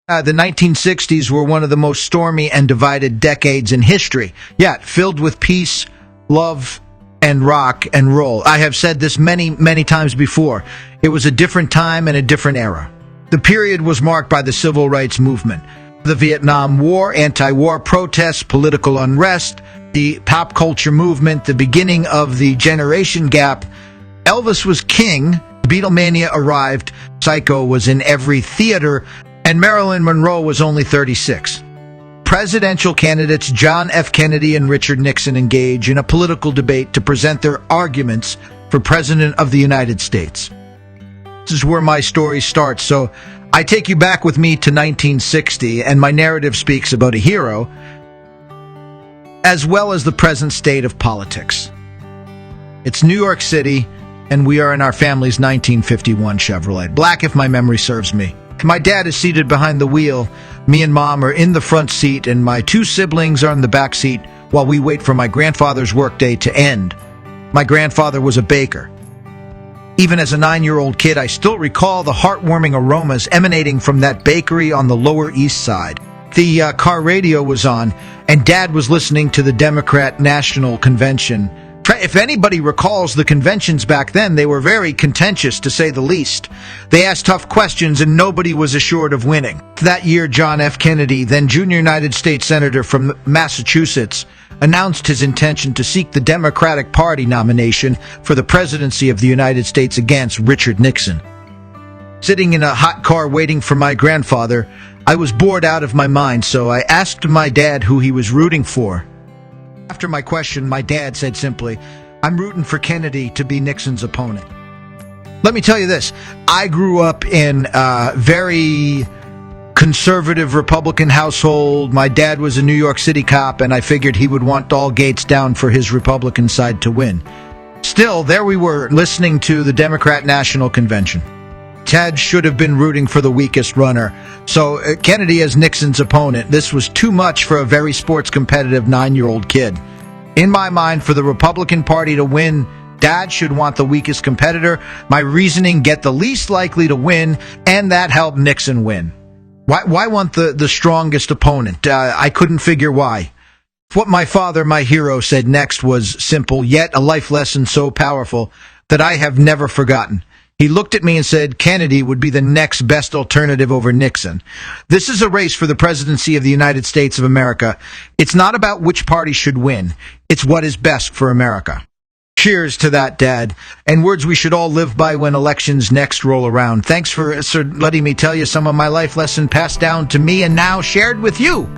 The 1960s were one of the most stormy and divided decades in history, yet filled with peace, love, and rock and roll. I have said this many, many times before. It was a different time and a different era. The period was marked by the civil rights movement, the Vietnam War, anti-war protests, political unrest, the pop culture movement, the beginning of the generation gap. Elvis was king, Beatlemania arrived, Psycho was in every theater, and Marilyn Monroe was only 36. Presidential candidates John F. Kennedy and Richard Nixon engage in a political debate to present their arguments for President of the United States. This is where my story starts, so I take you back with me to 1960, and my narrative speaks about a hero, as well as the present state of politics. It's New York City, and we are in our family's 1951 Chevrolet. Black, if my memory serves me. My dad is seated behind the wheel. Me and Mom are in the front seat, and my two siblings are in the back seat while we wait for my grandfather's workday to end. My grandfather was a baker. Even as a 9-year-old kid, I still recall the heartwarming aromas emanating from that bakery on the Lower East Side. The car radio was on, and Dad was listening to the Democrat National Convention. If anybody recalls the conventions back then, they were very contentious, to say the least. They asked tough questions, and nobody was assured of winning. That year, John F. Kennedy, then junior United States Senator from Massachusetts, announced his intention to seek the Democratic Party nomination for the presidency of the United States against Richard Nixon. Sitting in a hot car waiting for my grandfather, I was bored out of my mind, so I asked my dad who he was rooting for. After my question, my dad said simply, "I'm rooting for Kennedy to be Nixon's opponent." Let me tell you this, I grew up in a very conservative Republican household. My dad was a New York City cop, and I figured he would want all gates down for his Republican side to win. Still, there we were, listening to the Democrat National Convention. Ted should have been rooting for the weakest runner. So Kennedy as Nixon's opponent, this was too much for a very sports competitive 9-year-old kid. In my mind, for the Republican Party to win, Dad should want the weakest competitor. My reasoning, get the least likely to win, and that helped Nixon win. Why want the strongest opponent? I couldn't figure why. What my father, my hero, said next was simple, yet a life lesson so powerful that I have never forgotten. He looked at me and said Kennedy would be the next best alternative over Nixon. This is a race for the presidency of the United States of America. It's not about which party should win. It's what is best for America. Cheers to that, Dad, and words we should all live by when elections next roll around. Thanks for letting me tell you some of my life lesson passed down to me and now shared with you.